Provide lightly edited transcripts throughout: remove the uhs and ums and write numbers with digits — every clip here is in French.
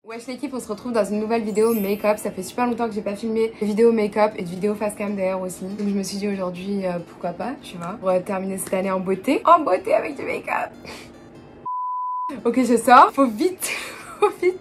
Wesh l'équipe, on se retrouve dans une nouvelle vidéo make-up. Ça fait super longtemps que j'ai pas filmé de vidéo make-up et de vidéo face cam d'ailleurs aussi. Donc je me suis dit aujourd'hui pourquoi pas, tu vois, pour terminer cette année en beauté. En beauté avec du make-up. Ok, je sors. Faut vite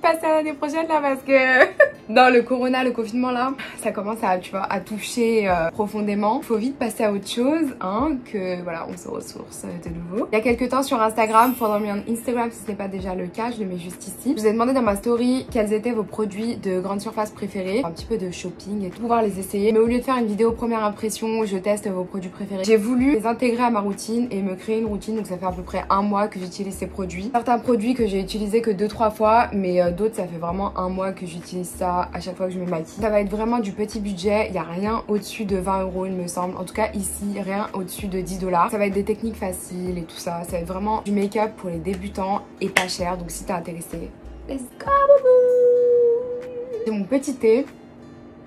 passer à l'année prochaine là parce que dans le corona, le confinement là, ça commence à, tu vois, à toucher profondément. Faut vite passer à autre chose, hein, que voilà, on se ressource de nouveau. Il y a quelques temps sur Instagram, follow me on Instagram si ce n'est pas déjà le cas, je le mets juste ici. Je vous ai demandé dans ma story quels étaient vos produits de grande surface préférés, un petit peu de shopping et tout, pouvoir les essayer. Mais au lieu de faire une vidéo première impression où je teste vos produits préférés, j'ai voulu les intégrer à ma routine et me créer une routine. Donc ça fait à peu près un mois que j'utilise ces produits. Certains produits que j'ai utilisés que 2-3 fois, mais d'autres ça fait vraiment un mois que j'utilise ça à chaque fois que je me maquille. Ça va être vraiment du petit budget, il n'y a rien au-dessus de 20 € il me semble. En tout cas ici, rien au-dessus de 10 $. Ça va être des techniques faciles et tout ça. Ça va être vraiment du make-up pour les débutants et pas cher. Donc si t'es intéressé, let's go! C'est mon petit thé.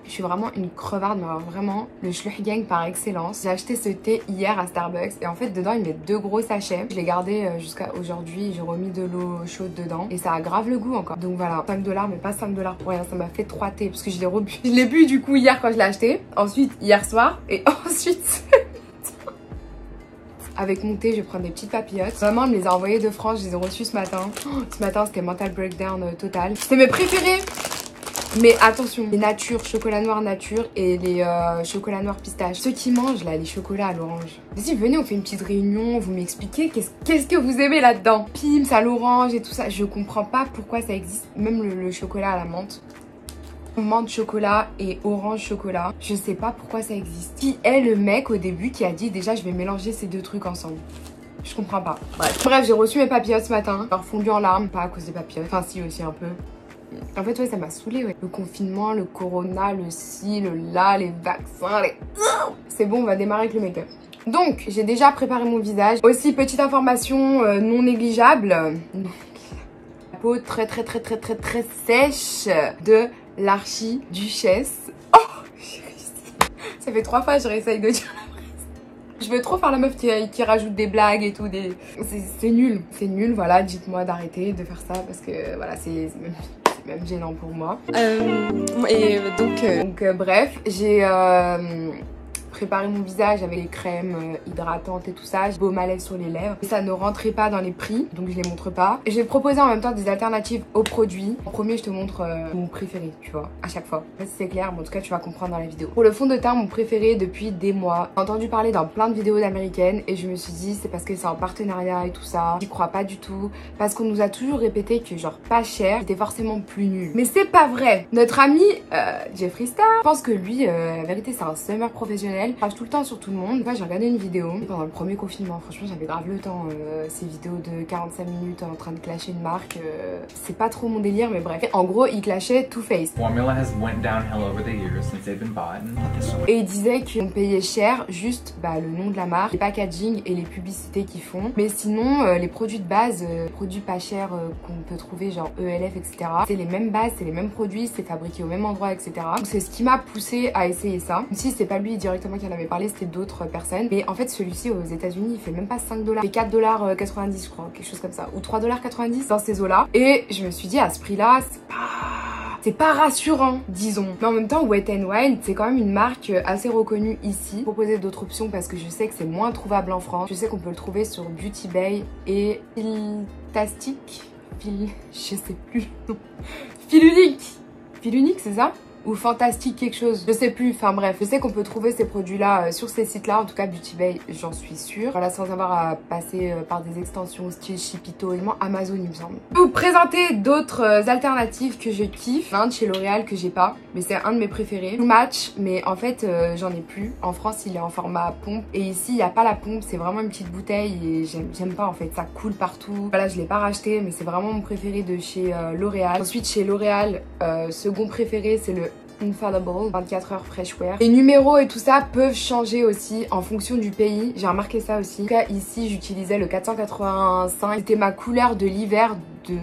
Je suis vraiment une crevarde, mais vraiment le Schluchgang par excellence. J'ai acheté ce thé hier à Starbucks et en fait dedans il met 2 gros sachets. Je l'ai gardé jusqu'à aujourd'hui, j'ai remis de l'eau chaude dedans et ça a grave le goût encore. Donc voilà, 5 $, mais pas 5 $ pour rien, ça m'a fait 3 thés parce que je l'ai rebu. Je l'ai bu du coup hier quand je l'ai acheté, ensuite hier soir et ensuite... Avec mon thé, je prends des petites papillotes. Maman me les a envoyées de France, je les ai reçues ce matin. Ce matin c'était mental breakdown total. C'est mes préférés. Mais attention, les nature, chocolat noir nature et les chocolat noir pistache. Ceux qui mangent là, les chocolats à l'orange. Vas-y, venez, on fait une petite réunion, vous m'expliquez qu'est-ce que vous aimez là-dedans. Pims à l'orange et tout ça, je comprends pas pourquoi ça existe. Même le chocolat à la menthe. Menthe chocolat et orange chocolat, je sais pas pourquoi ça existe. Qui est le mec au début qui a dit déjà je vais mélanger ces deux trucs ensemble? Je comprends pas. Bref, j'ai reçu mes papillotes ce matin. Alors fondu en larmes, pas à cause des papillotes. Enfin si aussi un peu. En fait ouais, ça m'a saoulée, ouais. Le confinement, le corona, le ci, le là, les vaccins, les... C'est bon, on va démarrer avec le make-up. Donc j'ai déjà préparé mon visage. Aussi petite information non négligeable. La peau très sèche de l'archiduchesse. Oh, j'ai réussi. Ça fait 3 fois que je réessaye de dire la phrase. Je veux trop faire la meuf qui rajoute des blagues et tout. C'est nul. C'est nul, voilà. Dites-moi d'arrêter de faire ça parce que voilà, c'est même gênant pour moi. Et donc bref, j'ai préparé mon visage avec les crèmes hydratantes et tout ça. J'ai baume à lèvres sur les lèvres. Et ça ne rentrait pas dans les prix, donc je les montre pas. Et je vais te proposer en même temps des alternatives aux produits. En premier, je te montre mon préféré, tu vois, à chaque fois. Je sais pas si c'est clair, mais en tout cas, tu vas comprendre dans la vidéo. Pour le fond de teint, mon préféré depuis des mois. J'ai entendu parler dans plein de vidéos d'américaines et je me suis dit, c'est parce que c'est en partenariat et tout ça. J'y crois pas du tout. Parce qu'on nous a toujours répété que genre pas cher, c'était forcément plus nul. Mais c'est pas vrai. Notre ami Jeffree Star, je pense que lui, la vérité, c'est un summer professionnel. Il crache tout le temps sur tout le monde. Moi j'ai regardé une vidéo pendant le premier confinement, franchement j'avais grave le temps. Ces vidéos de 45 minutes en train de clasher une marque, c'est pas trop mon délire, mais bref. En gros il clashait Too Faced. Formula has went downhill over the years since they've been bought. Et il disait qu'on payait cher juste le nom de la marque, les packaging et les publicités qu'ils font. Mais sinon les produits de base, produits pas chers qu'on peut trouver genre ELF etc. C'est les mêmes bases, c'est les mêmes produits, c'est fabriqué au même endroit etc. Donc c'est ce qui m'a poussé à essayer ça. Même si c'est pas lui directement qui en avait parlé, c'était d'autres personnes. Mais en fait celui-ci aux États-Unis il fait même pas 5 $, il fait 4,90 $, je crois, quelque chose comme ça, ou 3,90 $ dans ces eaux là. Et je me suis dit à ce prix là c'est pas rassurant, disons. Mais en même temps, Wet n Wild, c'est quand même une marque assez reconnue ici. Proposer d'autres options parce que je sais que c'est moins trouvable en France. Je sais qu'on peut le trouver sur Beauty Bay et Filtastic. Je sais plus. Filunique. Filunique, c'est ça? Ou fantastique quelque chose, je sais plus, enfin bref, je sais qu'on peut trouver ces produits là sur ces sites là, en tout cas Beauty Bay j'en suis sûre, voilà, sans avoir à passer par des extensions style Shipito et Amazon il me semble. Je vais vous présenter d'autres alternatives que je kiffe, un de chez L'Oréal que j'ai pas, mais c'est un de mes préférés, True Match, mais en fait j'en ai plus, en France il est en format pompe et ici il n'y a pas la pompe, c'est vraiment une petite bouteille et j'aime pas en fait, ça coule partout, voilà je l'ai pas racheté mais c'est vraiment mon préféré de chez L'Oréal. Ensuite chez L'Oréal, second préféré c'est le Infallible 24 heures fresh wear. Les numéros et tout ça peuvent changer aussi en fonction du pays. J'ai remarqué ça aussi. En tout cas ici j'utilisais le 485. C'était ma couleur de l'hiver de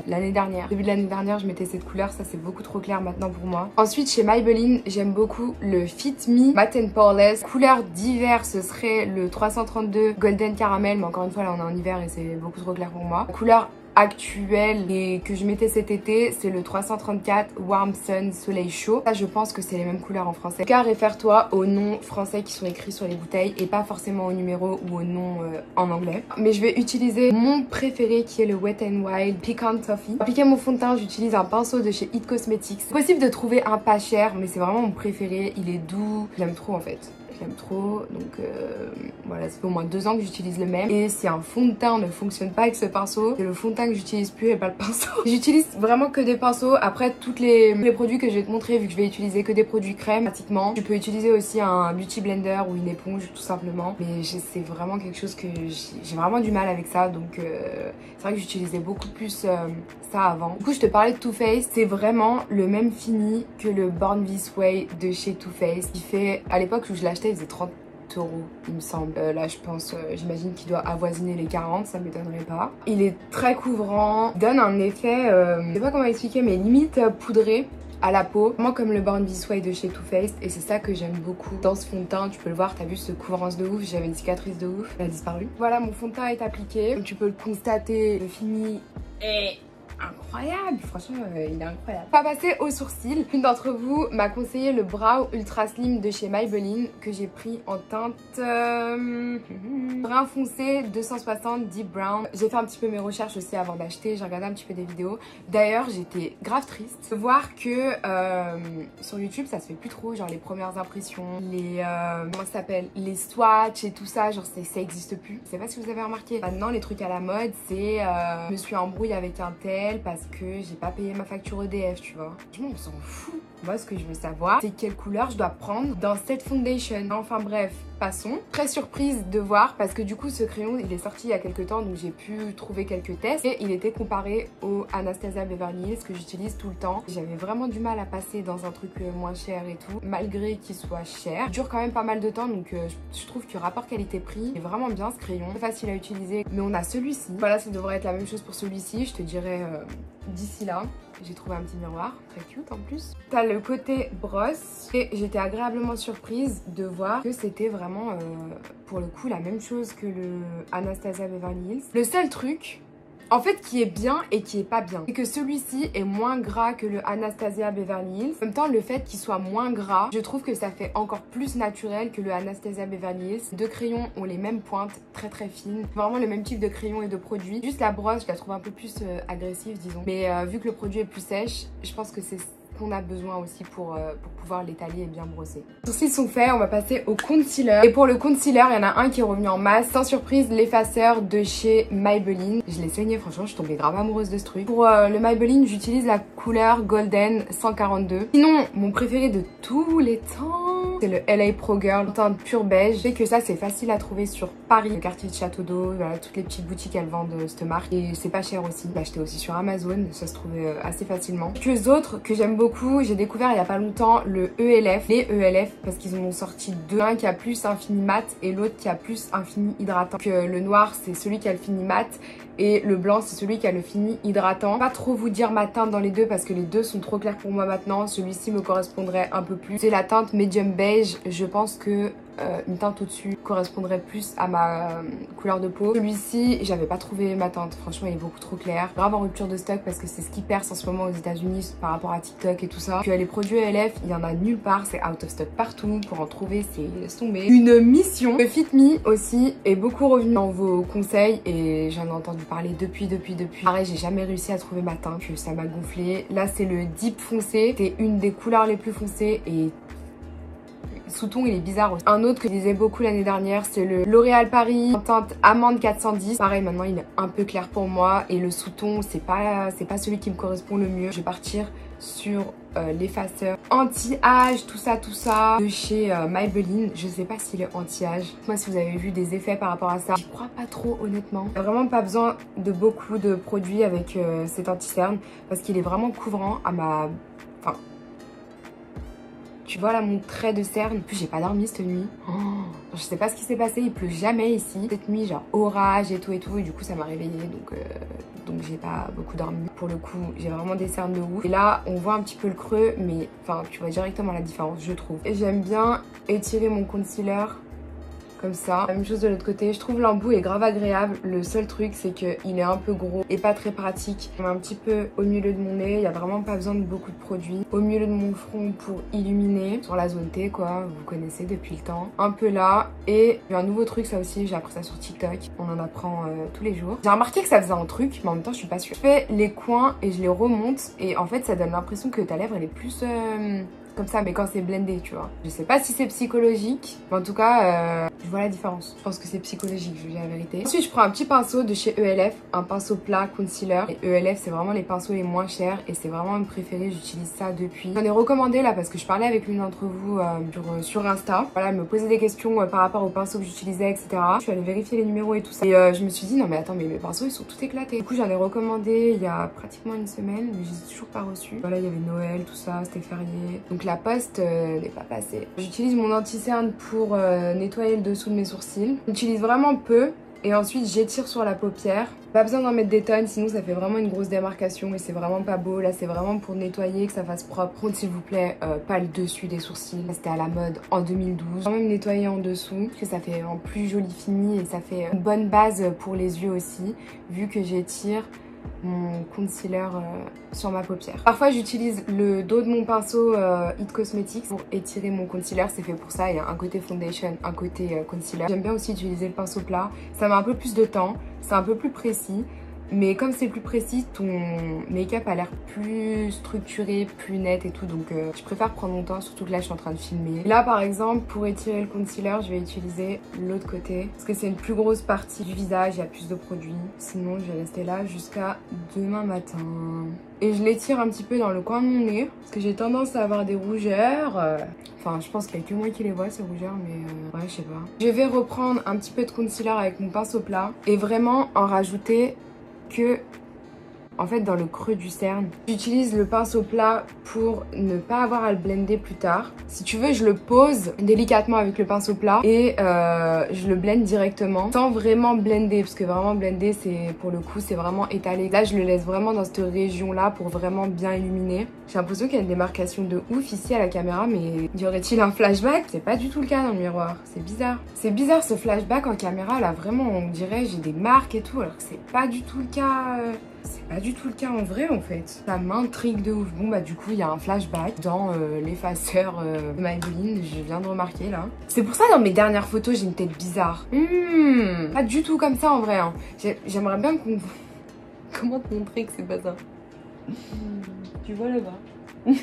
l'année dernière. Début de l'année dernière je mettais cette couleur. Ça c'est beaucoup trop clair maintenant pour moi. Ensuite chez Maybelline j'aime beaucoup le Fit Me Matte and Poreless. Couleur d'hiver ce serait le 332 Golden Caramel. Mais encore une fois là on est en hiver et c'est beaucoup trop clair pour moi. Couleur actuel et que je mettais cet été, c'est le 334 Warm Sun Soleil Chaud. Ça, je pense que c'est les mêmes couleurs en français. Car réfère-toi aux noms français qui sont écrits sur les bouteilles et pas forcément au numéro ou au nom en anglais. Mais je vais utiliser mon préféré qui est le Wet n Wild Pecan Toffee. Pour appliquer mon fond de teint, j'utilise un pinceau de chez It Cosmetics. C'est possible de trouver un pas cher, mais c'est vraiment mon préféré. Il est doux, j'aime trop en fait. J'aime trop, donc voilà, ça fait au moins 2 ans que j'utilise le même. Et si un fond de teint ne fonctionne pas avec ce pinceau, c'est le fond de teint que j'utilise plus et pas le pinceau. J'utilise vraiment que des pinceaux. Après, tous les produits que je vais te montrer, vu que je vais utiliser que des produits crème pratiquement, tu peux utiliser aussi un beauty blender ou une éponge tout simplement. Mais c'est vraiment quelque chose que j'ai vraiment du mal avec ça, donc c'est vrai que j'utilisais beaucoup plus ça avant. Du coup, je te parlais de Too Faced, c'est vraiment le même fini que le Born This Way de chez Too Faced, qui fait, à l'époque où je l'achetais, il faisait 30 €, il me semble. Là, je pense, j'imagine qu'il doit avoisiner les 40, ça m'étonnerait pas. Il est très couvrant, donne un effet, je sais pas comment expliquer, mais limite poudré à la peau, vraiment comme le Born This Way de chez Too Faced, et c'est ça que j'aime beaucoup dans ce fond de teint. Tu peux le voir, t'as vu ce couvrance de ouf, j'avais une cicatrice de ouf, elle a disparu. Voilà, mon fond de teint est appliqué, tu peux le constater, le fini est incroyable, franchement il est incroyable. On va passer aux sourcils. Une d'entre vous m'a conseillé le Brow Ultra Slim de chez Maybelline que j'ai pris en teinte brun foncé 260 Deep Brown. J'ai fait un petit peu mes recherches aussi avant d'acheter, j'ai regardé un petit peu des vidéos. D'ailleurs j'étais grave triste de voir que sur YouTube ça se fait plus trop, genre les premières impressions, les comment ça s'appelle, les swatchs et tout ça, genre ça existe plus. Je sais pas si vous avez remarqué. Maintenant les trucs à la mode c'est je me suis embrouillée avec un tel parce que j'ai pas payé ma facture EDF, tu vois. Franchement, on s'en fout. Moi, ce que je veux savoir, c'est quelle couleur je dois prendre dans cette foundation. Enfin bref, passons. Très surprise de voir parce que du coup, ce crayon, il est sorti il y a quelques temps, donc j'ai pu trouver quelques tests et il était comparé au Anastasia Beverly Hills que j'utilise tout le temps. J'avais vraiment du mal à passer dans un truc moins cher et tout, malgré qu'il soit cher. Il dure quand même pas mal de temps, donc je trouve que rapport qualité-prix est vraiment bien ce crayon. C'est facile à utiliser, mais on a celui-ci. Voilà, ça devrait être la même chose pour celui-ci. Je te dirai d'ici là. J'ai trouvé un petit miroir, très cute en plus. T'as le côté brosse et j'étais agréablement surprise de voir que c'était vraiment pour le coup la même chose que le Anastasia Beverly Hills. Le seul truc en fait qui est bien et qui est pas bien, c'est que celui-ci est moins gras que le Anastasia Beverly Hills. En même temps, le fait qu'il soit moins gras, je trouve que ça fait encore plus naturel que le Anastasia Beverly Hills. Les deux crayons ont les mêmes pointes, très très fines, vraiment le même type de crayon et de produit. Juste la brosse, je la trouve un peu plus agressive, disons. Mais vu que le produit est plus sèche, je pense que c'est qu'on a besoin aussi pour pouvoir l'étaler et bien brosser. Les sourcils sont faits, on va passer au concealer. Et pour le concealer, il y en a un qui est revenu en masse. Sans surprise, l'effaceur de chez Maybelline. Je l'ai saigné, franchement, je suis tombée grave amoureuse de ce truc. Pour le Maybelline, j'utilise la couleur Golden 142. Sinon, mon préféré de tous les temps, c'est le LA Pro Girl, teinte pure beige. Je sais que ça, c'est facile à trouver sur Paris, le quartier de Château d'Eau, voilà, toutes les petites boutiques, elles vendent cette marque. Et c'est pas cher aussi. Je l'ai acheté aussi sur Amazon, ça se trouvait assez facilement. Quelques autres que j'aime beaucoup, j'ai découvert il y a pas longtemps le ELF, les ELF, parce qu'ils en ont sorti deux. Un qui a plus un fini mat et l'autre qui a plus un fini hydratant. Donc, le noir, c'est celui qui a le fini mat. Et le blanc c'est celui qui a le fini hydratant. Pas trop vous dire ma teinte dans les deux parce que les deux sont trop clairs pour moi maintenant. Celui-ci me correspondrait un peu plus. C'est la teinte medium beige. Je pense que une teinte au-dessus correspondrait plus à ma couleur de peau. Celui-ci, j'avais pas trouvé ma teinte. Franchement, il est beaucoup trop clair. Grave en rupture de stock parce que c'est ce qui perce en ce moment aux États-Unis par rapport à TikTok et tout ça. Que les produits ELF, il y en a nulle part. C'est out of stock partout. Pour en trouver, c'est laisse tomber. Une mission. Le Fit Me aussi est beaucoup revenu dans vos conseils et j'en ai entendu parler depuis. Pareil, j'ai jamais réussi à trouver ma teinte. Que ça m'a gonflé. Là, c'est le Deep foncé. C'est une des couleurs les plus foncées et sous-ton il est bizarre aussi. Un autre que je disais beaucoup l'année dernière, c'est le L'Oréal Paris en teinte amande 410. Pareil, maintenant il est un peu clair pour moi et le sous-ton c'est pas celui qui me correspond le mieux. Je vais partir sur l'effaceur anti-âge, tout ça de chez Maybelline. Je sais pas s'il est anti-âge. Moi, si vous avez vu des effets par rapport à ça, j'y crois pas trop honnêtement. Il n'y a vraiment pas besoin de beaucoup de produits avec cet anti-cerne parce qu'il est vraiment couvrant à ma... Enfin, tu vois là mon trait de cerne. En plus, j'ai pas dormi cette nuit. Oh, je sais pas ce qui s'est passé, il pleut jamais ici. Cette nuit, genre orage et tout et du coup ça m'a réveillée donc j'ai pas beaucoup dormi. Pour le coup, j'ai vraiment des cernes de ouf. Et là, on voit un petit peu le creux, mais enfin, tu vois directement la différence, je trouve. Et j'aime bien étirer mon concealer comme ça. La même chose de l'autre côté. Je trouve l'embout est grave agréable. Le seul truc c'est qu'il est un peu gros et pas très pratique. On est un petit peu au milieu de mon nez. Il n'y a vraiment pas besoin de beaucoup de produits. Au milieu de mon front pour illuminer. Sur la zone T quoi, vous connaissez depuis le temps. Un peu là. Et j'ai un nouveau truc, ça aussi, j'ai appris ça sur TikTok. On en apprend tous les jours. J'ai remarqué que ça faisait un truc, mais en même temps je suis pas sûre. Je fais les coins et je les remonte. Et en fait ça donne l'impression que ta lèvre elle est plus... comme ça, mais quand c'est blendé, tu vois. Je sais pas si c'est psychologique, mais en tout cas, je vois la différence. Je pense que c'est psychologique, je vous dis la vérité. Ensuite, je prends un petit pinceau de chez ELF, un pinceau plat concealer. Et ELF, c'est vraiment les pinceaux les moins chers et c'est vraiment mon préféré. J'utilise ça depuis. J'en ai recommandé là parce que je parlais avec l'une d'entre vous sur Insta. Voilà, elle me posait des questions par rapport aux pinceaux que j'utilisais, etc. Je suis allée vérifier les numéros et tout ça. Et je me suis dit, non mais attends, mais mes pinceaux, ils sont tout éclatés. Du coup, j'en ai recommandé il y a pratiquement une semaine, mais je les ai toujours pas reçus. Voilà, il y avait Noël, tout ça, c'était férié. Donc la poste n'est pas passée. J'utilise mon anti-cerne pour nettoyer le dessous de mes sourcils. J'utilise vraiment peu et ensuite j'étire sur la paupière. Pas besoin d'en mettre des tonnes, sinon ça fait vraiment une grosse démarcation et c'est vraiment pas beau. Là c'est vraiment pour nettoyer, que ça fasse propre. Par contre s'il vous plaît, pas le dessus des sourcils. C'était à la mode en 2012. Quand même nettoyer en dessous, parce que ça fait un plus joli fini et ça fait une bonne base pour les yeux aussi, vu que j'étire mon concealer sur ma paupière. Parfois j'utilise le dos de mon pinceau It Cosmetics pour étirer mon concealer, c'est fait pour ça. Il y a un côté foundation, un côté concealer. J'aime bien aussi utiliser le pinceau plat, ça met un peu plus de temps, c'est un peu plus précis. Mais comme c'est plus précis, ton make-up a l'air plus structuré, plus net et tout. Donc je préfère prendre mon temps, surtout que là je suis en train de filmer. Là par exemple, pour étirer le concealer, je vais utiliser l'autre côté. Parce que c'est une plus grosse partie du visage, il y a plus de produits. Sinon je vais rester là jusqu'à demain matin. Et je l'étire un petit peu dans le coin de mon nez. Parce que j'ai tendance à avoir des rougeurs. Enfin je pense qu'il y a que moi qui les vois ces rougeurs, mais ouais je sais pas. Je vais reprendre un petit peu de concealer avec mon pinceau plat. Et vraiment en rajouter que en fait dans le creux du cerne. J'utilise le pinceau plat pour ne pas avoir à le blender plus tard. Si tu veux, je le pose délicatement avec le pinceau plat et je le blende directement sans vraiment blender, parce que vraiment blender c'est pour le coup c'est vraiment étalé. Là je le laisse vraiment dans cette région là pour vraiment bien illuminer. J'ai l'impression qu'il y a une démarcation de ouf ici à la caméra, mais y aurait-il un flashback? C'est pas du tout le cas dans le miroir, c'est bizarre. C'est bizarre ce flashback en caméra là, vraiment on dirait j'ai des marques et tout alors que c'est pas du tout le cas. C'est pas du tout le cas en vrai en fait. Ça m'intrigue de ouf. Bon bah du coup il y a un flashback dans l'effaceur de Maybelline, je viens de remarquer là. C'est pour ça dans mes dernières photos j'ai une tête bizarre. Pas du tout comme ça en vrai. Hein. J'aimerais bien qu'on... Comment te montrer que c'est pas ça? Tu vois là-bas.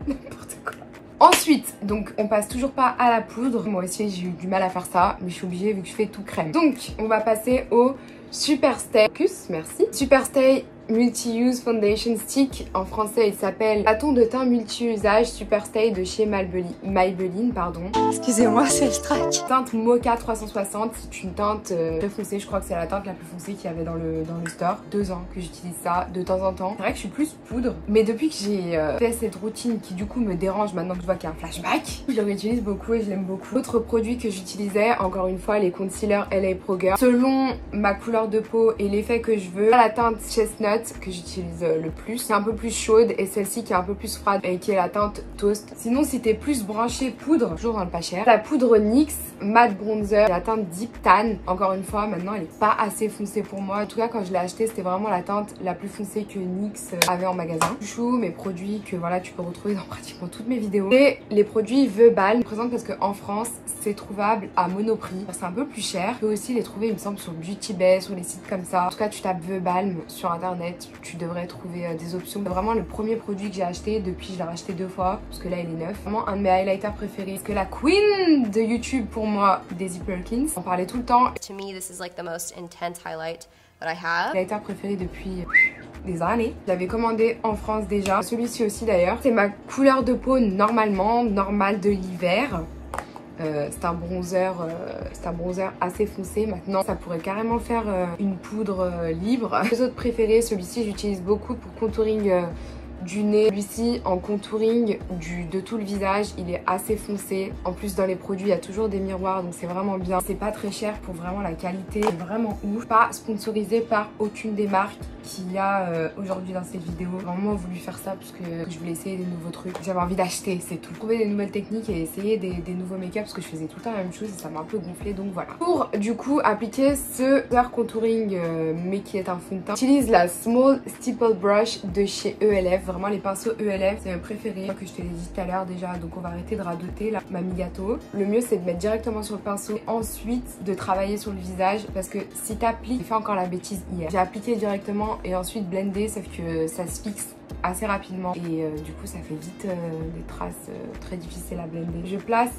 N'importe quoi. Ensuite, donc on passe toujours pas à la poudre. Moi aussi j'ai eu du mal à faire ça, mais je suis obligée vu que je fais tout crème. Donc on va passer au Superstay, merci. Superstay Multi-Use Foundation Stick. En français, il s'appelle bâton de teint multi-usage Superstay de chez Maybelline, pardon. Excusez-moi, c'est le track. Teinte Mocha 360, c'est une teinte très foncée. Je crois que c'est la teinte la plus foncée qu'il y avait dans le store. 2 ans que j'utilise ça de temps en temps. C'est vrai que je suis plus poudre, mais depuis que j'ai fait cette routine qui du coup me dérange maintenant que je vois qu'il y a un flashback, je le réutilise beaucoup et je l'aime beaucoup. Autre produit que j'utilisais, encore une fois, les concealers LA Pro Girl. Selon ma couleur de peau et l'effet que je veux, la teinte Chestnut que j'utilise le plus, c'est un peu plus chaude, et celle-ci qui est un peu plus froide et qui est la teinte Toast. Sinon si t'es plus branché poudre, toujours dans le pas cher, la poudre NYX Matte Bronzer, la teinte Deep Tan. Encore une fois maintenant elle est pas assez foncée pour moi, en tout cas quand je l'ai acheté c'était vraiment la teinte la plus foncée que NYX avait en magasin. Je chou mes produits que voilà tu peux retrouver dans pratiquement toutes mes vidéos, et les produits The Balm. Je présente parce qu'en France c'est trouvable à Monoprix, c'est un peu plus cher. Tu peux aussi les trouver il me semble sur Beauty Bay, sur les sites comme ça. En tout cas tu tapes The Balm sur internet, tu devrais trouver des options. C'est vraiment le premier produit que j'ai acheté depuis, je l'ai racheté 2 fois parce que là il est neuf. Vraiment un de mes highlighters préférés, parce que la queen de YouTube pour moi, Daisy Perkins, on parlait tout le temps. To me, this is like the most intense highlight that I have. Highlighter préféré depuis des années. Je l'avais commandé en France déjà. Celui-ci aussi d'ailleurs. C'est ma couleur de peau normalement, normale de l'hiver. C'est un bronzer assez foncé. Maintenant ça pourrait carrément faire une poudre libre. Les autres préférés, celui-ci j'utilise beaucoup pour contouring du nez. Celui-ci en contouring de tout le visage, il est assez foncé. En plus dans les produits il y a toujours des miroirs, donc c'est vraiment bien. C'est pas très cher pour vraiment la qualité, c'est vraiment ouf. Pas sponsorisé par aucune des marques qu'il y a aujourd'hui dans cette vidéo. J'ai vraiment voulu faire ça parce que je voulais essayer des nouveaux trucs. J'avais envie d'acheter, c'est tout. Trouver des nouvelles techniques et essayer des nouveaux make-up parce que je faisais tout le temps la même chose et ça m'a un peu gonflé, donc voilà. Pour du coup appliquer ce hair contouring mais qui est un fond de teint, j'utilise la Small Stipple Brush de chez ELF. Vraiment les pinceaux ELF, c'est mes préférés. Que je te l'ai dit tout à l'heure déjà, donc on va arrêter de radoter là, mamie gâteau. Le mieux c'est de mettre directement sur le pinceau, ensuite de travailler sur le visage parce que si t'appliques, j'ai fait encore la bêtise hier. J'ai appliqué directement et ensuite blendé, sauf que ça se fixe assez rapidement et du coup ça fait vite des traces très difficiles à blender. Je place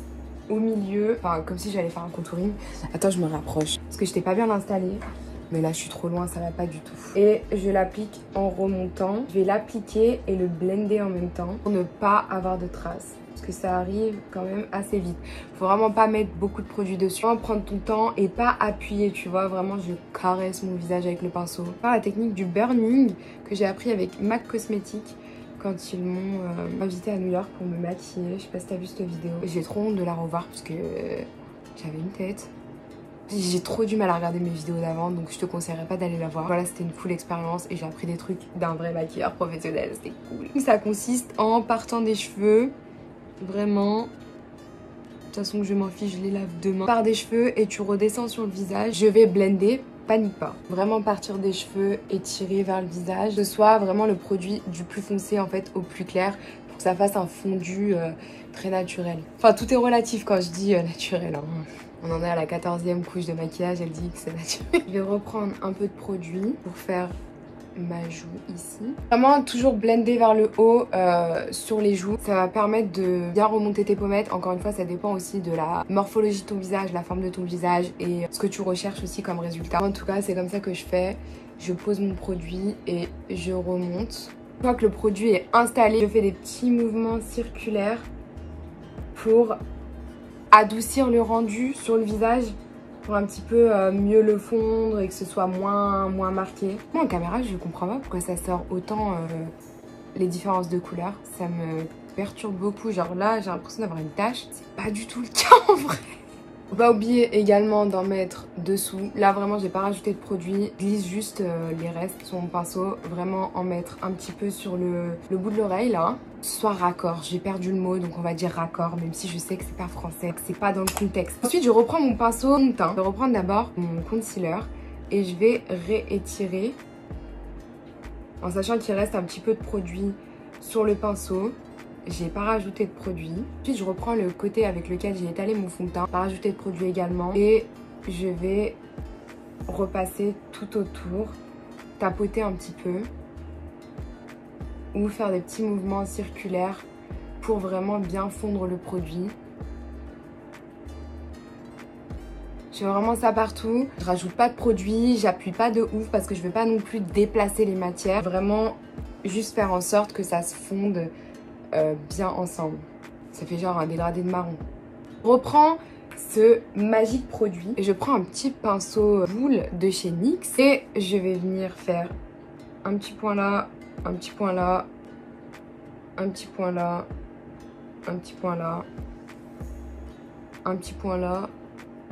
au milieu, enfin comme si j'allais faire un contouring. Attends, je me rapproche parce que je t'ai pas bien installé. Mais là je suis trop loin, ça va pas du tout. Et je l'applique en remontant. Je vais l'appliquer et le blender en même temps pour ne pas avoir de traces. Parce que ça arrive quand même assez vite. Faut vraiment pas mettre beaucoup de produits dessus. Vraiment prendre ton temps et pas appuyer, tu vois. Vraiment je caresse mon visage avec le pinceau. Par la technique du burning que j'ai appris avec MAC Cosmetics quand ils m'ont invité à New York pour me maquiller. Je sais pas si t'as vu cette vidéo. J'ai trop honte de la revoir parce que j'avais une tête. J'ai trop du mal à regarder mes vidéos d'avant, donc je te conseillerais pas d'aller la voir. Voilà, c'était une cool expérience et j'ai appris des trucs d'un vrai maquilleur professionnel, c'était cool. Ça consiste en partant des cheveux, vraiment. De toute façon, je m'en fiche, je les lave demain. Par des cheveux et tu redescends sur le visage. Je vais blender, panique pas. Vraiment partir des cheveux et tirer vers le visage. Que ce soit vraiment le produit du plus foncé en fait au plus clair pour que ça fasse un fondu très naturel. Enfin, tout est relatif quand je dis naturel, hein. On en est à la 14e couche de maquillage, elle dit que c'est naturel. Je vais reprendre un peu de produit pour faire ma joue ici. Vraiment toujours blender vers le haut sur les joues. Ça va permettre de bien remonter tes pommettes. Encore une fois, ça dépend aussi de la morphologie de ton visage, la forme de ton visage et ce que tu recherches aussi comme résultat. En tout cas, c'est comme ça que je fais. Je pose mon produit et je remonte. Une fois que le produit est installé, je fais des petits mouvements circulaires pour adoucir le rendu sur le visage pour un petit peu mieux le fondre et que ce soit moins marqué. Moi en caméra je comprends pas pourquoi ça sort autant les différences de couleurs. Ça me perturbe beaucoup. Genre là j'ai l'impression d'avoir une tache. C'est pas du tout le cas en vrai. Faut pas oublier également d'en mettre dessous. Là vraiment j'ai pas rajouté de produit. Je glisse juste les restes sur mon pinceau. Vraiment en mettre un petit peu sur le bout de l'oreille là. Soit raccord, j'ai perdu le mot donc on va dire raccord même si je sais que c'est pas français, que c'est pas dans le contexte. Ensuite je reprends mon pinceau de teint. Je vais reprendre d'abord mon concealer et je vais réétirer en sachant qu'il reste un petit peu de produit sur le pinceau. J'ai pas rajouté de produit. Ensuite je reprends le côté avec lequel j'ai étalé mon fond de teint, pas rajouter de produit également et je vais repasser tout autour, tapoter un petit peu ou faire des petits mouvements circulaires pour vraiment bien fondre le produit. Je fais vraiment ça partout. Je rajoute pas de produit, j'appuie pas de ouf parce que je veux pas non plus déplacer les matières. Vraiment juste faire en sorte que ça se fonde bien ensemble. Ça fait genre un dégradé de marron. Je reprends ce magique produit et je prends un petit pinceau boule de chez NYX et je vais venir faire un petit point là, un petit point là, un petit point là, un petit point là, un petit point là,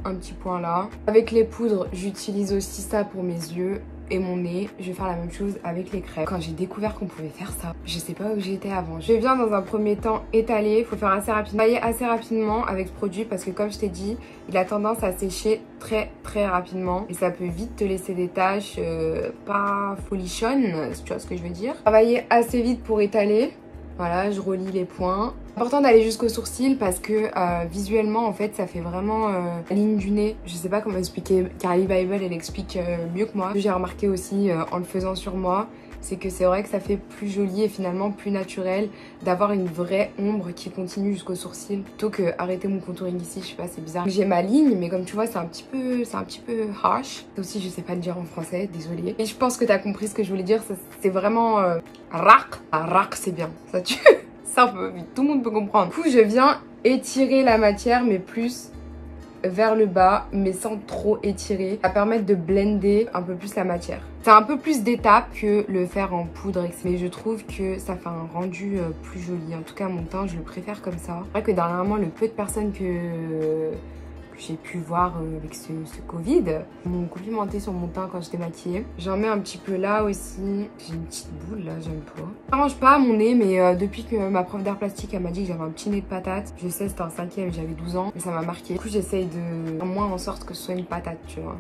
un petit point là. Avec les poudres, j'utilise aussi ça pour mes yeux et mon nez. Je vais faire la même chose avec les crèmes. Quand j'ai découvert qu'on pouvait faire ça, je sais pas où j'étais avant. Je viens dans un premier temps étaler, il faut faire assez rapidement. Travailler assez rapidement avec ce produit parce que comme je t'ai dit, il a tendance à sécher très rapidement et ça peut vite te laisser des taches pas folichonnes, si tu vois ce que je veux dire. Travailler assez vite pour étaler. Voilà, je relie les points. Important d'aller jusqu'au sourcil parce que visuellement en fait ça fait vraiment la ligne du nez. Je sais pas comment expliquer, Carly Bible elle explique mieux que moi. Ce que j'ai remarqué aussi en le faisant sur moi, c'est que c'est vrai que ça fait plus joli et finalement plus naturel d'avoir une vraie ombre qui continue jusqu'au sourcil plutôt que arrêter mon contouring ici. Je sais pas, c'est bizarre. J'ai ma ligne mais comme tu vois c'est un petit peu harsh. Ça aussi je sais pas le dire en français, désolée. Et je pense que t'as compris ce que je voulais dire. C'est vraiment rac. Rac c'est bien, ça tue. Ça tout le monde peut comprendre. Du coup je viens étirer la matière mais plus vers le bas mais sans trop étirer. Ça va permettre de blender un peu plus la matière. C'est un peu plus d'étapes que le faire en poudre mais je trouve que ça fait un rendu plus joli. En tout cas mon teint je le préfère comme ça. C'est vrai que dernièrement le peu de personnes j'ai pu voir avec ce Covid m'ont complimenté sur mon teint quand j'étais maquillée. J'en mets un petit peu là aussi. J'ai une petite boule là, j'aime pas. Ça arrange pas mon nez, mais depuis que ma prof d'art plastique elle m'a dit que j'avais un petit nez de patate. Je sais, c'était en 5e et j'avais 12 ans, mais ça m'a marqué. Du coup j'essaye de faire moins en sorte que ce soit une patate, tu vois.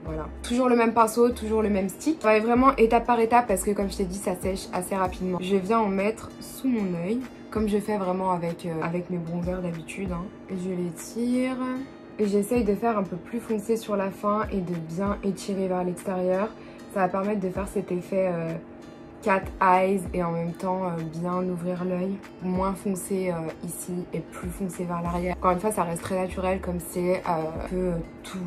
Voilà. Toujours le même pinceau, toujours le même stick. Je travaille vraiment étape par étape parce que comme je t'ai dit, ça sèche assez rapidement. Je viens en mettre sous mon œil, comme je fais vraiment avec mes bronzers d'habitude. Hein. Et je les tire. Et j'essaye de faire un peu plus foncé sur la fin et de bien étirer vers l'extérieur. Ça va permettre de faire cet effet cat eyes et en même temps bien ouvrir l'œil. Moins foncé ici et plus foncé vers l'arrière. Encore une fois, ça reste très naturel comme c'est un peu tout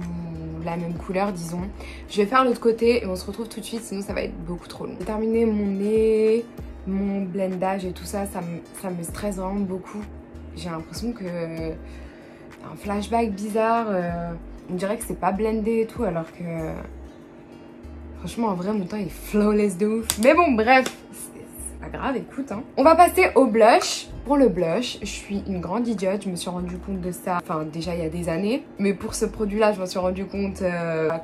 la même couleur, disons. Je vais faire l'autre côté et on se retrouve tout de suite, sinon ça va être beaucoup trop long. J'ai terminé mon nez, mon blendage et tout ça, ça me stresse vraiment beaucoup. J'ai l'impression que un flashback bizarre, on dirait que c'est pas blendé et tout alors que franchement en vrai mon teint est flawless de ouf. Mais bon bref, c'est pas grave, écoute hein. On va passer au blush. Pour le blush, je suis une grande idiote, je me suis rendu compte de ça, enfin déjà il y a des années. Mais pour ce produit là, je m'en suis rendu compte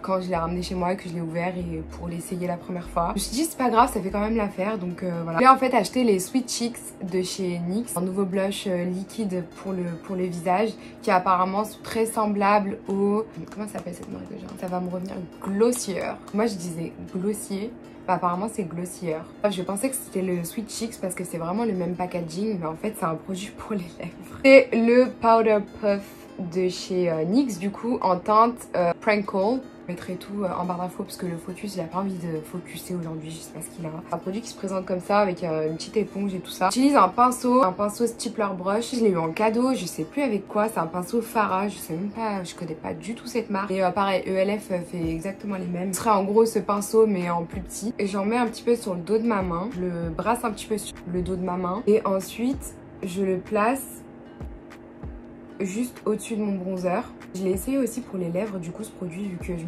quand je l'ai ramené chez moi et que je l'ai ouvert et pour l'essayer la première fois. Je me suis dit c'est pas grave, ça fait quand même l'affaire, donc voilà. J'ai en fait acheté les Sweet Cheeks de chez NYX, un nouveau blush liquide pour le visage qui est apparemment très semblable au... Comment ça s'appelle cette marque déjà? Ça va me revenir, Glossier. Moi je disais Glossier. Bah, apparemment c'est Glossier. Je pensais que c'était le Sweet Cheeks parce que c'est vraiment le même packaging, mais en fait c'est un produit pour les lèvres. C'est le Powder Puff de chez NYX du coup en teinte Prankle. Je mettrai tout en barre d'infos parce que le Focus il a pas envie de focuser aujourd'hui, je sais pas ce qu'il a. Un produit qui se présente comme ça avec une petite éponge et tout ça. J'utilise un pinceau Stippler Brush. Je l'ai eu en cadeau, je sais plus avec quoi. C'est un pinceau Farah, je sais même pas, je connais pas du tout cette marque. Et pareil, ELF fait exactement les mêmes. Ce serait en gros ce pinceau mais en plus petit. Et j'en mets un petit peu sur le dos de ma main. Je le brasse un petit peu sur le dos de ma main. Et ensuite je le place juste au-dessus de mon bronzer. Je l'ai essayé aussi pour les lèvres du coup ce produit vu que je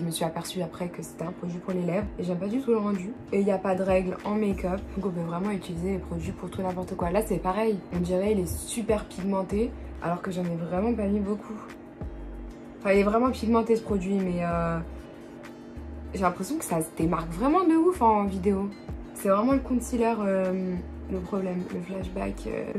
me suis aperçue après que c'était un produit pour les lèvres et j'aime pas du tout le rendu. Et il n'y a pas de règles en make-up donc on peut vraiment utiliser les produits pour tout n'importe quoi. Là c'est pareil, on dirait il est super pigmenté alors que j'en ai vraiment pas mis beaucoup. Enfin il est vraiment pigmenté ce produit mais j'ai l'impression que ça se démarque vraiment de ouf en vidéo. C'est vraiment le concealer le problème, le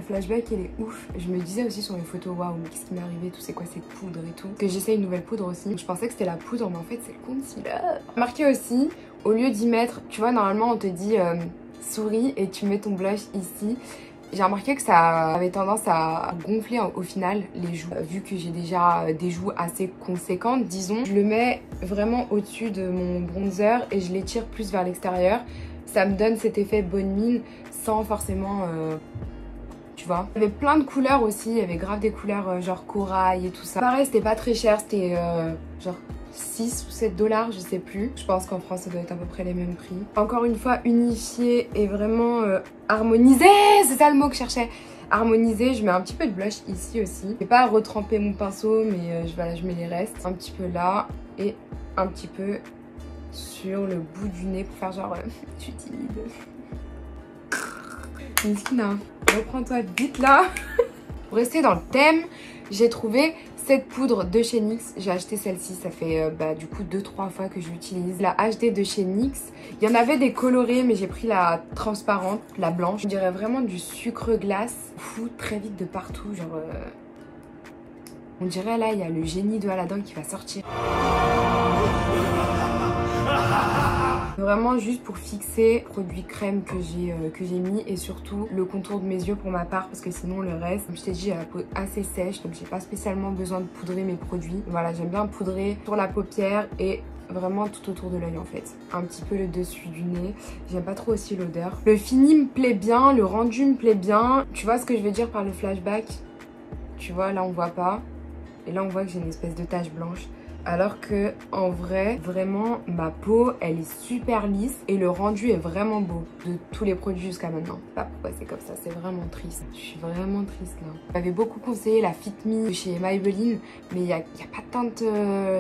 flashback il est ouf. Je me disais aussi sur les photos, waouh, mais qu'est-ce qui m'est arrivé, tout c'est quoi cette poudre et tout. Parce que j'essaie une nouvelle poudre aussi. Je pensais que c'était la poudre, mais en fait c'est le concealer. Marqué aussi, au lieu d'y mettre, tu vois, normalement on te dit souris et tu mets ton blush ici. J'ai remarqué que ça avait tendance à gonfler au final les joues. Vu que j'ai déjà des joues assez conséquentes, disons, je le mets vraiment au-dessus de mon bronzer et je l'étire plus vers l'extérieur. Ça me donne cet effet bonne mine sans forcément, tu vois. Il y avait plein de couleurs aussi, il y avait grave des couleurs genre corail et tout ça. Pareil, c'était pas très cher, c'était genre 6 ou 7 $, je sais plus. Je pense qu'en France, ça doit être à peu près les mêmes prix. Encore une fois, unifié et vraiment harmonisé, c'est ça le mot que je cherchais. Harmonisé, je mets un petit peu de blush ici aussi. Je vais pas retremper mon pinceau, mais voilà, je mets les restes. Un petit peu là et un petit peu sur le bout du nez pour faire genre je suis timide. Miskina, reprends-toi vite là. Pour rester dans le thème, j'ai trouvé cette poudre de chez NYX. J'ai acheté celle-ci, ça fait du coup 2-3 fois que je l'utilise. La HD de chez NYX. Il y en avait des colorées mais j'ai pris la transparente, la blanche. Je dirais vraiment du sucre glace. Fout très vite de partout, genre on dirait là il y a le génie de Aladdin qui va sortir. Vraiment juste pour fixer le produit crème que j'ai mis et surtout le contour de mes yeux pour ma part parce que sinon le reste, comme je t'ai dit, j'ai la peau assez sèche donc j'ai pas spécialement besoin de poudrer mes produits. Voilà, j'aime bien poudrer sur la paupière et vraiment tout autour de l'œil en fait. Un petit peu le dessus du nez. J'aime pas trop aussi l'odeur. Le fini me plaît bien, le rendu me plaît bien. Tu vois ce que je veux dire par le flashback? Tu vois, là on voit pas. Et là on voit que j'ai une espèce de tache blanche. Alors que en vrai, vraiment, ma peau, elle est super lisse et le rendu est vraiment beau de tous les produits jusqu'à maintenant. Je sais pas pourquoi c'est comme ça, c'est vraiment triste. Je suis vraiment triste là. J'avais beaucoup conseillé la Fit Me de chez Maybelline, mais il y a pas de teinte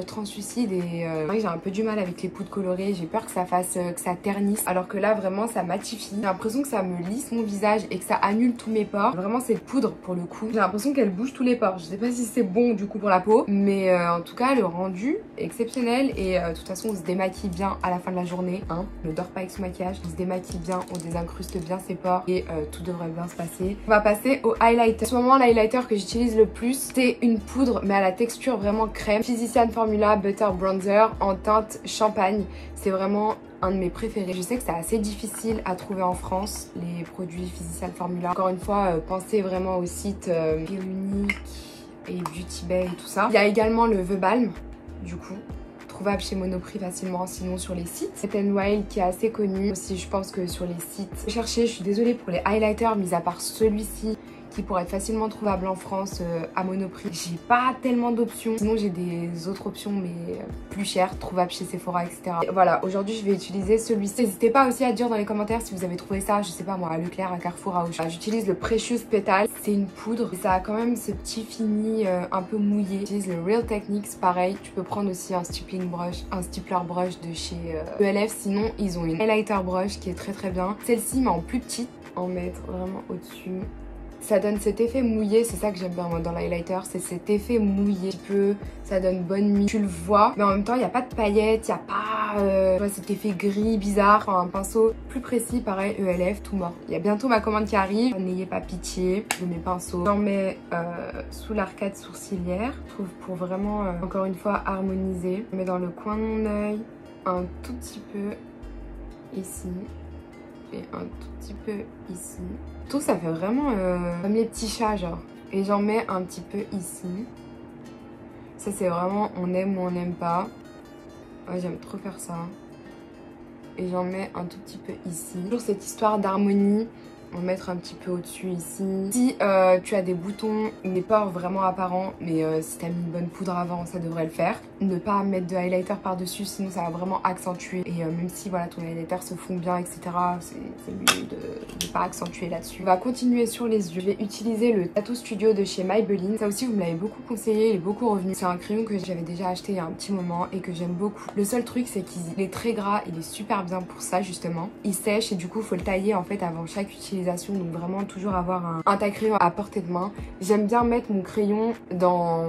translucide et j'ai un peu du mal avec les poudres colorées. J'ai peur que ça fasse, que ça ternisse. Alors que là, vraiment, ça matifie. J'ai l'impression que ça me lisse mon visage et que ça annule tous mes pores. Vraiment, cette poudre, pour le coup, j'ai l'impression qu'elle bouge tous les pores. Je sais pas si c'est bon du coup pour la peau, mais en tout cas, le rendu est exceptionnel et de toute façon, on se démaquille bien à la fin de la journée. Hein. On ne dort pas avec son maquillage, on se démaquille bien, on désincruste bien ses pores et tout devrait bien se passer. On va passer au highlighter. En ce moment, l'highlighter que j'utilise le plus, c'est une poudre, mais à la texture vraiment crème. Physician Formula Butter Bronzer en teinte champagne. C'est vraiment un de mes préférés. Je sais que c'est assez difficile à trouver en France, les produits Physician Formula. Encore une fois, pensez vraiment au site Unique et Beauty Bay et tout ça. Il y a également le The Balm, du coup, trouvable chez Monoprix facilement, sinon sur les sites. Wet n Wild qui est assez connu aussi, je pense que sur les sites. Cherchez, je suis désolée pour les highlighters, mis à part celui-ci, qui pourrait être facilement trouvable en France à Monoprix. J'ai pas tellement d'options. Sinon j'ai des autres options mais plus chères, trouvables chez Sephora, etc. Et voilà, aujourd'hui je vais utiliser celui-ci. N'hésitez pas aussi à dire dans les commentaires si vous avez trouvé ça, je sais pas moi, à Leclerc, à Carrefour, à Auchan. J'utilise le Precious Petal. C'est une poudre et ça a quand même ce petit fini un peu mouillé. J'utilise le Real Techniques, pareil. Tu peux prendre aussi un stippling brush, un stippler brush de chez ELF. Sinon ils ont une highlighter brush qui est très très bien. Celle-ci mais en plus petite, en mettre vraiment au-dessus. Ça donne cet effet mouillé, c'est ça que j'aime bien moi dans l'highlighter, c'est cet effet mouillé. Ça donne bonne mine, tu le vois, mais en même temps il n'y a pas de paillettes, il n'y a pas cet effet gris bizarre. Enfin, un pinceau plus précis, pareil, ELF, tout mort. Il y a bientôt ma commande qui arrive, n'ayez pas pitié de mes pinceaux. J'en mets sous l'arcade sourcilière, je trouve pour vraiment, encore une fois, harmoniser. Je mets dans le coin de mon œil, un tout petit peu ici. Et un tout petit peu ici. Tout ça fait vraiment comme les petits chats genre. Et j'en mets un petit peu ici. Ça c'est vraiment on aime ou on n'aime pas. Ouais, j'aime trop faire ça. Et j'en mets un tout petit peu ici. Toujours cette histoire d'harmonie. On va mettre un petit peu au-dessus ici. Si tu as des boutons ou des pores vraiment apparents, mais si tu as mis une bonne poudre avant, ça devrait le faire. Ne pas mettre de highlighter par-dessus, sinon ça va vraiment accentuer. Et même si voilà, ton highlighter se fond bien, etc., c'est mieux de ne pas accentuer là-dessus. On va continuer sur les yeux. Je vais utiliser le Tattoo Studio de chez Maybelline. Ça aussi, vous me l'avez beaucoup conseillé, il est beaucoup revenu. C'est un crayon que j'avais déjà acheté il y a un petit moment et que j'aime beaucoup. Le seul truc, c'est qu'il est très gras, il est super bien pour ça justement. Il sèche et du coup, il faut le tailler en fait avant chaque utilisation. Donc vraiment toujours avoir un taille-crayon à portée de main. J'aime bien mettre mon crayon dans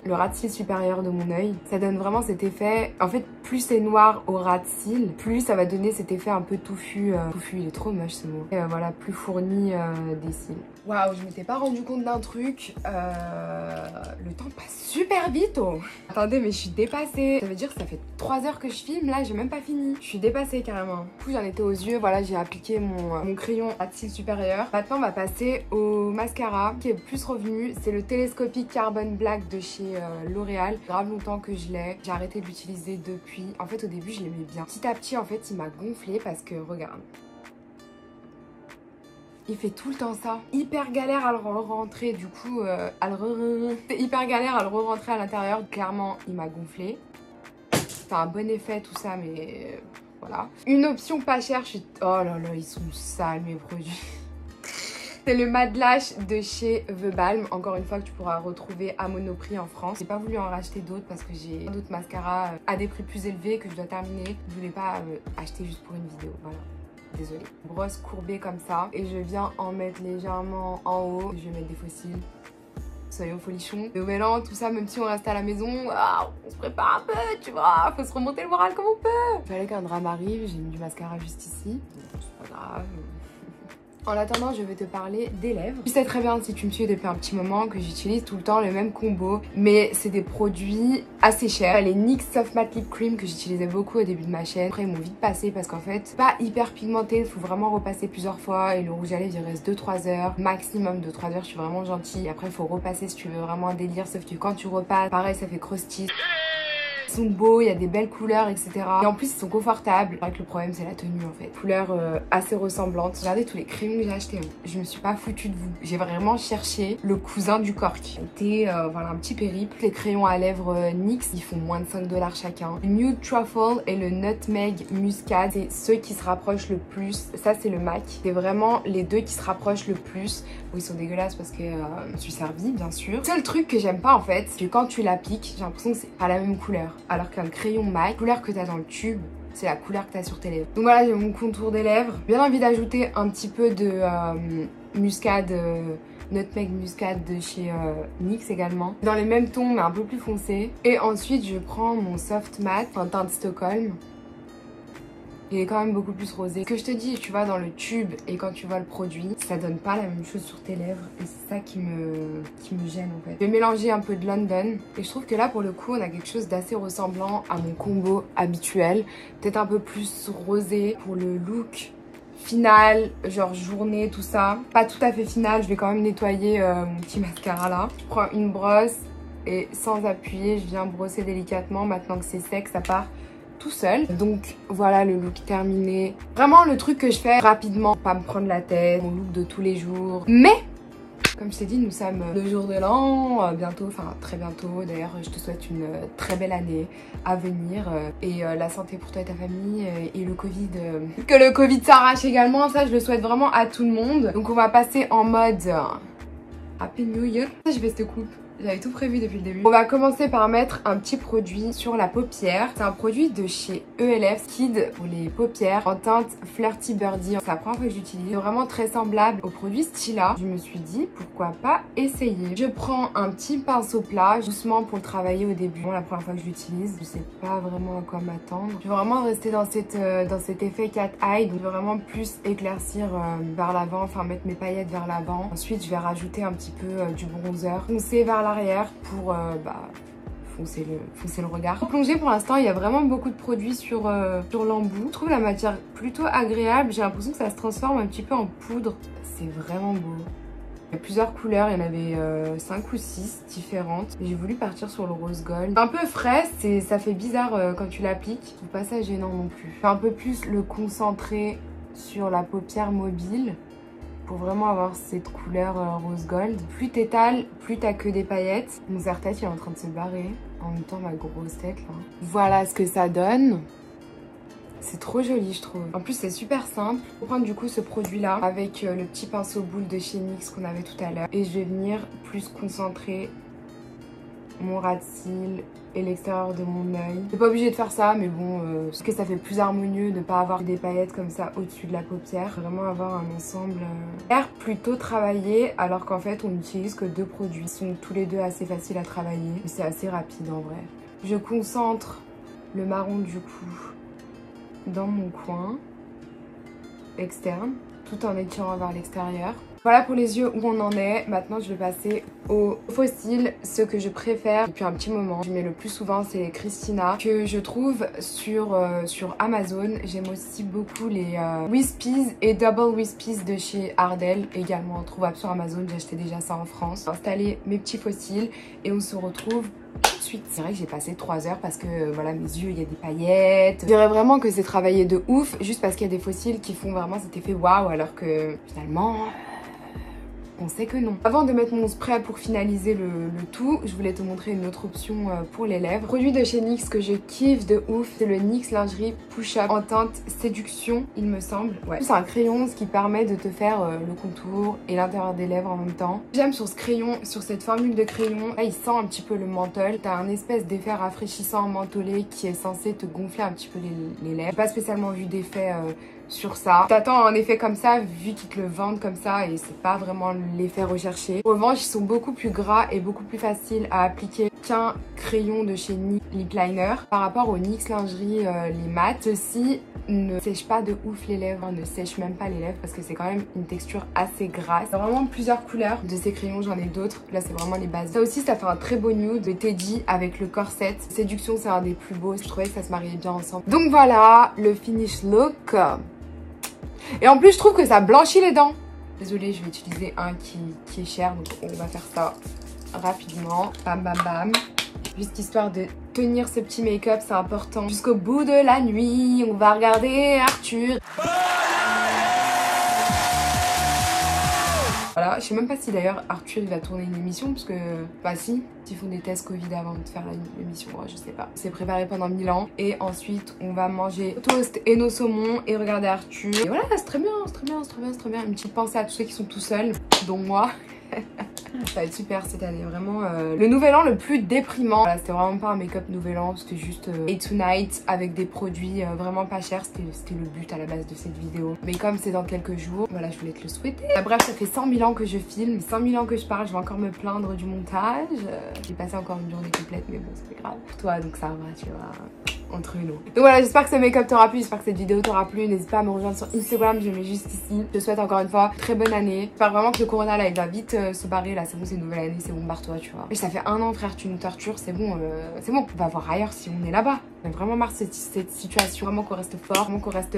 le ras de cils supérieur de mon œil. Ça donne vraiment cet effet. En fait, plus c'est noir au ras de cils, plus ça va donner cet effet un peu touffu. Touffu, il est trop moche ce mot. Et voilà, plus fourni des cils. Waouh, je m'étais pas rendu compte d'un truc. Le temps passe super vite. Oh. Attendez, mais je suis dépassée. Ça veut dire que ça fait 3 heures que je filme. Là, j'ai même pas fini. Je suis dépassée carrément. Du coup, j'en étais aux yeux. Voilà, j'ai appliqué mon crayon à cils supérieur. Maintenant, on va passer au mascara qui est plus revenu. C'est le Telescopic Carbon Black de chez L'Oréal. Grave longtemps que je l'ai. J'ai arrêté de l'utiliser depuis. En fait, au début, je l'aimais bien. Petit à petit, en fait, il m'a gonflé parce que, regarde. Il fait tout le temps ça. Hyper galère à le rentrer du coup, c'est hyper galère à le re-rentrer à l'intérieur. Clairement, il m'a gonflé. C'est un bon effet tout ça, mais voilà. Une option pas chère, je suis... Oh là là, ils sont sales mes produits. C'est le Mad Lash de chez The Balm. Encore une fois que tu pourras retrouver à Monoprix en France. J'ai pas voulu en racheter d'autres parce que j'ai d'autres mascaras à des prix plus élevés que je dois terminer. Je voulais pas acheter juste pour une vidéo, voilà. Désolée. Brosse courbée comme ça. Et je viens en mettre légèrement en haut. Je vais mettre des fossiles. Soyons folichons. Le mélange, tout ça, même si on reste à la maison, on se prépare un peu, tu vois. Faut se remonter le moral comme on peut. Il fallait qu'un drame arrive. J'ai mis du mascara juste ici. C'est pas grave. En attendant, je vais te parler des lèvres. Tu sais très bien si tu me suis depuis un petit moment que j'utilise tout le temps le même combo, mais c'est des produits assez chers. Les NYX Soft Matte Lip Cream que j'utilisais beaucoup au début de ma chaîne. Après, ils m'ont vite passé parce qu'en fait, c'est pas hyper pigmenté, il faut vraiment repasser plusieurs fois et le rouge à lèvres, il reste 2-3 heures, maximum 2-3 heures, je suis vraiment gentille. Après, il faut repasser si tu veux vraiment un délire, sauf que quand tu repasses, pareil, ça fait croustille. sont beaux, il y a des belles couleurs, etc. Et en plus ils sont confortables. Avec le problème c'est la tenue en fait. Couleurs assez ressemblantes. Regardez tous les crayons que j'ai achetés. Je me suis pas foutue de vous. J'ai vraiment cherché le cousin du cork. C'était voilà un petit périple. Les crayons à lèvres NYX, ils font moins de 5 $ chacun. Le Nude Truffle et le Nutmeg Muscade, c'est ceux qui se rapprochent le plus. Ça c'est le MAC. C'est vraiment les deux qui se rapprochent le plus. Bon, ils sont dégueulasses parce que je me suis servie bien sûr. Le seul truc que j'aime pas en fait, c'est que quand tu l'appliques, j'ai l'impression que c'est pas la même couleur. Alors qu'un crayon MAC, la couleur que t'as dans le tube, c'est la couleur que t'as sur tes lèvres. Donc voilà, j'ai mon contour des lèvres. Bien envie d'ajouter un petit peu de muscade, Nutmeg Muscade de chez NYX également. Dans les mêmes tons mais un peu plus foncé. Et ensuite je prends mon Soft Matte en teinte Stockholm. Il est quand même beaucoup plus rosé. Ce que je te dis, tu vois, dans le tube et quand tu vois le produit, ça donne pas la même chose sur tes lèvres. Et c'est ça qui me gêne en fait. Je vais mélanger un peu de London. Et je trouve que là, pour le coup, on a quelque chose d'assez ressemblant à mon combo habituel. Peut-être un peu plus rosé pour le look final, genre journée, tout ça. Pas tout à fait final, je vais quand même nettoyer mon petit mascara là. Je prends une brosse et sans appuyer, je viens brosser délicatement. Maintenant que c'est sec, ça part tout seul. Donc voilà le look terminé. Vraiment le truc que je fais rapidement, pas me prendre la tête, mon look de tous les jours. Mais comme je t'ai dit, nous sommes le jour de l'an, bientôt, enfin très bientôt. D'ailleurs, je te souhaite une très belle année à venir et la santé pour toi et ta famille et le Covid. Que le Covid s'arrache également, ça je le souhaite vraiment à tout le monde. Donc on va passer en mode Happy New Year. Je fais cette coupe. J'avais tout prévu depuis le début. On va commencer par mettre un petit produit sur la paupière. C'est un produit de chez ELF Kid pour les paupières en teinte Flirty Birdie. C'est la première fois que j'utilise. C'est vraiment très semblable au produit Stila. Je me suis dit pourquoi pas essayer. Je prends un petit pinceau plat doucement pour le travailler au début. Bon, la première fois que je l'utilise, je sais pas vraiment à quoi m'attendre. Je veux vraiment rester dans cet effet cat eye. Donc je veux vraiment plus éclaircir vers l'avant, enfin mettre mes paillettes vers l'avant. Ensuite je vais rajouter un petit peu du bronzer foncé vers l'arrière pour foncer le regard. En plongée pour l'instant il y a vraiment beaucoup de produits sur l'embout. Je trouve la matière plutôt agréable, j'ai l'impression que ça se transforme un petit peu en poudre. C'est vraiment beau. Il y a plusieurs couleurs, il y en avait 5 ou 6 différentes. J'ai voulu partir sur le rose gold. Un peu frais, ça fait bizarre quand tu l'appliques. Je trouve pas ça gênant non plus. Je fais un peu plus le concentrer sur la paupière mobile pour vraiment avoir cette couleur rose gold. Plus t'étales, plus t'as que des paillettes. Mon serre-tête il est en train de se barrer. En même temps ma grosse tête là. Voilà ce que ça donne. C'est trop joli je trouve. En plus c'est super simple. Je vais prendre du coup ce produit là avec le petit pinceau boule de chez NYX qu'on avait tout à l'heure. Et je vais venir plus concentrer mon ras de cils et l'extérieur de mon œil. T'es pas obligé de faire ça mais bon, parce que ça fait plus harmonieux de pas avoir des paillettes comme ça au-dessus de la paupière. Vraiment avoir un ensemble l'air plutôt travaillé alors qu'en fait on n'utilise que 2 produits. Ils sont tous les deux assez faciles à travailler. C'est assez rapide en vrai. Je concentre le marron du coup dans mon coin externe tout en étirant vers l'extérieur. Voilà pour les yeux où on en est. Maintenant je vais passer aux faux cils, ceux que je préfère depuis un petit moment. Je mets le plus souvent c'est les Christina que je trouve sur Amazon. J'aime aussi beaucoup les Wispies et Double Wispies de chez Ardell, également trouvables sur Amazon. J'ai acheté déjà ça en France. Installer mes petits faux cils et on se retrouve tout de suite. C'est vrai que j'ai passé 3 heures parce que voilà mes yeux il y a des paillettes. Je dirais vraiment que c'est travaillé de ouf juste parce qu'il y a des faux cils qui font vraiment cet effet waouh alors que finalement on sait que non. Avant de mettre mon spray pour finaliser le tout, je voulais te montrer une autre option pour les lèvres. Produit de chez NYX que je kiffe de ouf, c'est le NYX Lingerie Push Up en teinte Séduction, il me semble. Ouais. C'est un crayon, ce qui permet de te faire le contour et l'intérieur des lèvres en même temps. J'aime sur ce crayon, sur cette formule de crayon, là il sent un petit peu le menthol. T'as un espèce d'effet rafraîchissant mentholé qui est censé te gonfler un petit peu les lèvres. J'ai pas spécialement vu d'effet sur ça. T'attends un effet comme ça vu qu'ils te le vendent comme ça et c'est pas vraiment l'effet recherché. En revanche ils sont beaucoup plus gras et beaucoup plus faciles à appliquer qu'un crayon de chez NYX Lip Liner. Par rapport au NYX Lingerie les mat, ceux-ci ne sèchent pas de ouf les lèvres, ne sèchent même pas les lèvres parce que c'est quand même une texture assez grasse. Il y a vraiment plusieurs couleurs de ces crayons, j'en ai d'autres. Là c'est vraiment les bases. Ça aussi ça fait un très beau nude de Teddy avec le corset. Séduction c'est un des plus beaux, je trouvais que ça se mariait bien ensemble. Donc voilà le finish look. Et en plus je trouve que ça blanchit les dents. Désolée je vais utiliser un qui est cher donc on va faire ça rapidement. Bam bam bam. Juste histoire de tenir ce petit make-up, c'est important. Jusqu'au bout de la nuit, on va regarder Arthur. Voilà, je sais même pas si d'ailleurs Arthur il va tourner une émission parce que bah si, ils font des tests Covid avant de faire l'émission, ouais, je sais pas. C'est préparé pendant 1000 ans et ensuite on va manger toast et nos saumons et regarder Arthur. Et voilà, c'est très bien, c'est très bien, c'est très bien, c'est très bien. Une petite pensée à tous ceux qui sont tout seuls, dont moi. Ça va être super cette année, vraiment le nouvel an le plus déprimant. Voilà, c'était vraiment pas un make-up nouvel an, c'était juste Day to Night avec des produits vraiment pas chers. C'était le but à la base de cette vidéo. Mais comme c'est dans quelques jours, voilà, je voulais te le souhaiter. Bref, ça fait 100 000 ans que je filme, 100 000 ans que je parle, je vais encore me plaindre du montage. J'ai passé encore une journée complète, mais bon, c'est pas grave. Pour toi, donc ça va, tu vois, entre nous. Donc voilà, j'espère que ce make-up t'aura plu, j'espère que cette vidéo t'aura plu. N'hésite pas à me rejoindre sur Instagram, je mets juste ici. Je te souhaite encore une fois très bonne année. J'espère vraiment que le corona là, il va vite se barrer là. C'est bon, c'est une nouvelle année, c'est bon, barre-toi, tu vois. Et ça fait 1 an, frère, tu nous tortures, c'est bon, on va voir ailleurs si on est là-bas. On a vraiment marre de cette situation, vraiment qu'on reste fort, vraiment qu'on reste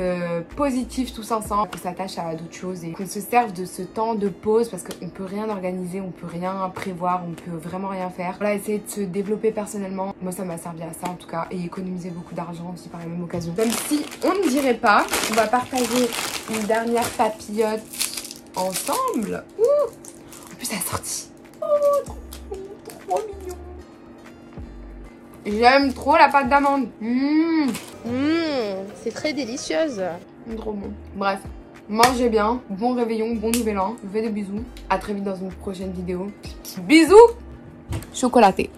positif tous ensemble, qu'on s'attache à d'autres choses et qu'on se serve de ce temps de pause parce qu'on peut rien organiser, on peut rien prévoir, on peut vraiment rien faire. Voilà, essayer de se développer personnellement. Moi, ça m'a servi à ça en tout cas, et économiser beaucoup d'argent aussi par la même occasion. Même si on ne dirait pas, on va partager une dernière papillote ensemble. Ouh, en plus, elle est sortie. Oh, trop mignon. J'aime trop la pâte d'amande. C'est très délicieuse. Trop bon. Bref, mangez bien. Bon réveillon, bon nouvel an. Je vous fais des bisous. À très vite dans une prochaine vidéo. Bisous chocolatés.